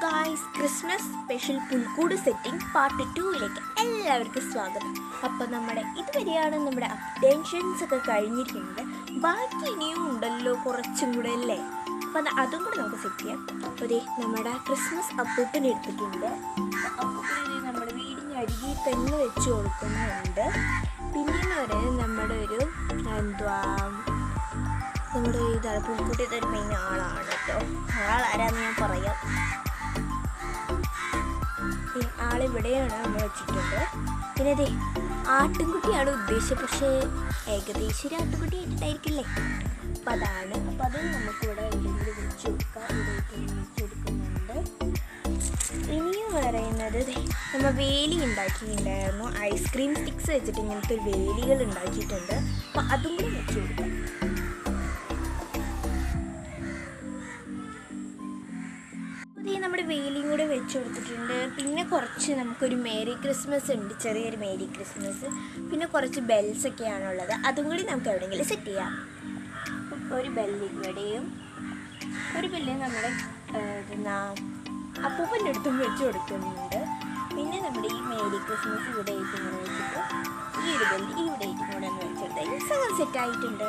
Guys, Christmas special പുൽക്കൂട് setting part 2ലേക്ക് എല്ലാവർക്കും സ്വാഗതം. അപ്പോൾ നമ്മുടെ ഇതുവരെയാണ് നമ്മുടെ അപ്ഡേഷൻസ് ഒക്കെ കഴിഞ്ഞിരിക്കുന്നത്. ബാക്കി ഇനിയും ഉണ്ടല്ലോ കുറച്ചും കൂടെ അല്ലേ. അപ്പം അതും കൂടെ നമുക്ക് സെറ്റ് ചെയ്യാം. അപ്പോൾ നമ്മുടെ ക്രിസ്മസ് അപ്പൂപ്പൻ എടുത്തിട്ടുണ്ട്. അപ്പൂപ്പനെ നമ്മുടെ വീടിന് അരികിൽ തന്നെ വെച്ച് കൊടുക്കുന്നുണ്ട്. പിന്നെയെന്ന് പറയുന്നത് നമ്മുടെ ഇതാണ് പുൽക്കൂട്ടിയുടെ ഒരു മെയിൻ ആളാണ് കേട്ടോ. ആളാരാന്ന് ഞാൻ പറയാം. ആളിവിടെയാണ് നമ്മൾ വെച്ചിട്ടുണ്ട്. പിന്നെ അതെ ആട്ടിൻകുട്ടിയാണ് ഉദ്ദേശിച്ചത്, പക്ഷേ ഏകദേശം ഒരു ആട്ടിൻകുട്ടി ആയിട്ടായിരിക്കില്ലേ. അപ്പം അതാണ്. അപ്പം അത് നമുക്കിവിടെ എവിടെയെങ്കിലും വെച്ച് കൊടുക്കാം. ഇവിടെ വെച്ച് കൊടുക്കുന്നുണ്ട്. ഇനിയും പറയുന്നത് നമ്മൾ വേലി ഉണ്ടാക്കിയിട്ടുണ്ടായിരുന്നു. ഐസ്ക്രീം സ്റ്റിക്സ് വെച്ചിട്ട് ഇങ്ങനത്തെ ഒരു വേലികൾ ഉണ്ടാക്കിയിട്ടുണ്ട്. അപ്പം അതും കൂടി വെച്ച് കൊടുക്കാം. നമ്മുടെ വേലിയും കൂടെ വെച്ച് കൊടുത്തിട്ടുണ്ട്. പിന്നെ കുറച്ച് നമുക്കൊരു മേരി ക്രിസ്മസ് ഉണ്ട്, ചെറിയൊരു മേരി ക്രിസ്മസ്. പിന്നെ കുറച്ച് ബെൽസൊക്കെയാണുള്ളത്. അതും കൂടി നമുക്ക് എവിടെയെങ്കിലും സെറ്റ് ചെയ്യാം. ഒരു ബെല്ല് ഇവിടെയും ഒരു ബെല്ല് നമ്മുടെ അപ്പൂപ്പൻ്റെ അടുത്തും വെച്ച് കൊടുക്കുന്നുണ്ട്. പിന്നെ നമ്മുടെ ഈ മേരി ക്രിസ്മസ് ഇവിടെ ആയിട്ട് ഇങ്ങനെ വെച്ചിട്ട് ഈ ഒരു ബെല്ല് ഇവിടെ ആയിട്ട് കൂടെ ഒന്ന് വെച്ചെടുത്താൽ ഈ സംഗതി സെറ്റായിട്ടുണ്ട്.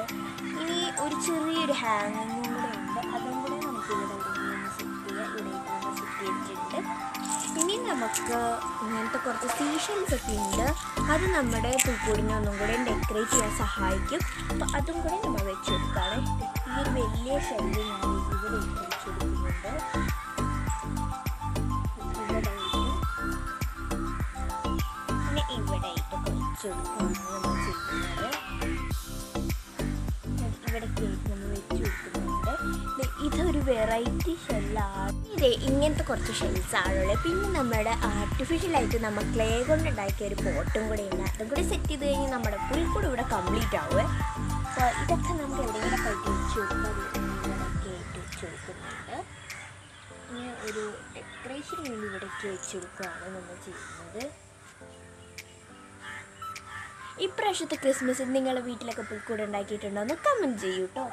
ഇനി ഒരു ചെറിയൊരു ഹാങ്ങിങ്ങും കൂടെ ഉണ്ട്. അതും കൂടെ നമുക്ക് ഇവിടെ ഇനി നമുക്ക് ഇങ്ങനത്തെ കുറച്ച് സീഷൻസ് ഒക്കെ ഉണ്ട്. അത് നമ്മുടെ പുൽക്കൂടിനെ ഒന്നും കൂടെ ഡെക്കറേറ്റ് ചെയ്യാൻ സഹായിക്കും. അപ്പോൾ അതും കൂടെ നമ്മൾ വെച്ച് കൊടുക്കുകയാണ്. ഈ ഒരു വലിയ ഷെല്ല് ഞാൻ ഇവിടെ വെച്ച് കൊടുക്കുന്നുണ്ട്. പിന്നെ ഇവിടെ ആയിട്ട് വെച്ച് കൊടുക്കുകയാണ് നമ്മൾ ചെയ്യുന്നത്. ഇവിടേക്ക് നമ്മൾ വെച്ച് കൊടുക്കുന്നുണ്ട്. ഇതൊരു വെറൈറ്റി ഷെല്ലാണ്. ഇങ്ങനത്തെ കുറച്ച് ഷെൽസ് ആണുള്ളത്. പിന്നെ നമ്മുടെ ആർട്ടിഫിഷ്യലായിട്ട് നമ്മൾ ക്ലേ കൊണ്ട് ഉണ്ടാക്കിയ ഒരു പോട്ടും കൂടെ ഉണ്ട്. അതും കൂടെ സെറ്റ് ചെയ്ത് കഴിഞ്ഞാൽ നമ്മുടെ പുൽക്കൂട് ഇവിടെ കംപ്ലീറ്റ് ആവുക. അപ്പോൾ ഇതൊക്കെ നമുക്ക് എവിടെയെങ്കിലും കയറ്റി വെച്ച് കൊടുക്കാതിടയ്ക്ക് വെച്ച് കൊടുക്കുന്നുണ്ട്. പിന്നെ ഒരു ഡെക്കറേഷൻ വേണ്ടി ഇവിടേക്ക് വെച്ച് കൊടുക്കുകയാണ് നമ്മൾ ചെയ്യുന്നത്. ഇപ്രാവശ്യത്തെ ക്രിസ്മസ് നിങ്ങളുടെ വീട്ടിലൊക്കെ പുൽക്കൂട് ഉണ്ടാക്കിയിട്ടുണ്ടോ എന്ന് കമൻറ്റ് ചെയ്യൂ കേട്ടോ.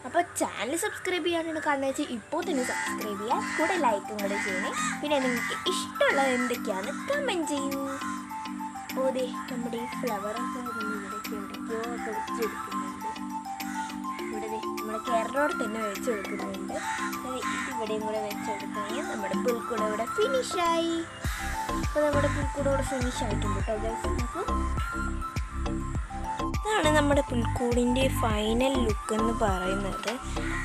അപ്പോൾ ചാനൽ സബ്സ്ക്രൈബ് ചെയ്യാനാണ് കാണുന്നത് വെച്ചാൽ ഇപ്പോൾ തന്നെ സബ്സ്ക്രൈബ് ചെയ്യുക. കൂടെ ലൈക്കും കൂടെ ചെയ്യണേ. പിന്നെ നിങ്ങൾക്ക് ഇഷ്ടമുള്ളത് എന്തൊക്കെയാണ് കമൻറ്റ് ചെയ്യൂ. അപ്പോൾ നമ്മുടെ ഈ ഫ്ലവറൊക്കെ ഇവിടേക്ക് എവിടേക്കോ ഒക്കെ വെച്ച് കൊടുക്കുന്നുണ്ട്. ഇവിടെ നമ്മുടെ കേരളോട് തന്നെ വെച്ച് കൊടുക്കുന്നുണ്ട്. ഇതിവിടെയും കൂടെ വെച്ച് കൊടുക്കുകയാണെങ്കിൽ നമ്മുടെ പുൽക്കൂട് ഇവിടെ ഫിനിഷായി. അപ്പോൾ നമ്മുടെ പുൽക്കൂട് ഇവിടെ ഫിനിഷ് ആയിട്ടുണ്ട് കേട്ടോ ഗൈസ്. ഇതാണ് നമ്മുടെ പുൽക്കൂടിൻ്റെ ഫൈനൽ ലുക്ക് എന്ന് പറയുന്നത്.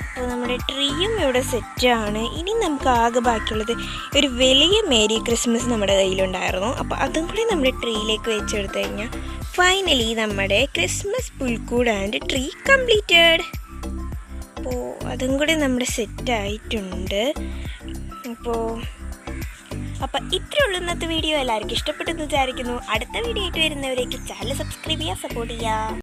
അപ്പോൾ നമ്മുടെ ട്രീയും ഇവിടെ സെറ്റാണ്. ഇനി നമുക്ക് ആകെ ബാക്കിയുള്ളത് ഒരു വലിയ മേരി ക്രിസ്മസ് നമ്മുടെ കയ്യിലുണ്ടായിരുന്നു. അപ്പോൾ അതും കൂടി നമ്മുടെ ട്രീയിലേക്ക് വെച്ചെടുത്ത് കഴിഞ്ഞാൽ ഫൈനലി നമ്മുടെ ക്രിസ്മസ് പുൽക്കൂട് ആൻഡ് ട്രീ കംപ്ലീറ്റഡ്. അപ്പോൾ അതും കൂടി നമ്മുടെ സെറ്റായിട്ടുണ്ട്. അപ്പോൾ ഇത്രയേ ഉള്ളൂ ഇന്നത്തെ വീഡിയോ. എല്ലാവർക്കും ഇഷ്ടപ്പെട്ടെന്ന് വിചാരിക്കുന്നു. അടുത്ത വീഡിയോ ആയിട്ട് വരുന്നവരേക്ക് ചാനൽ സബ്സ്ക്രൈബ് ചെയ്യുക, സപ്പോർട്ട് ചെയ്യുക.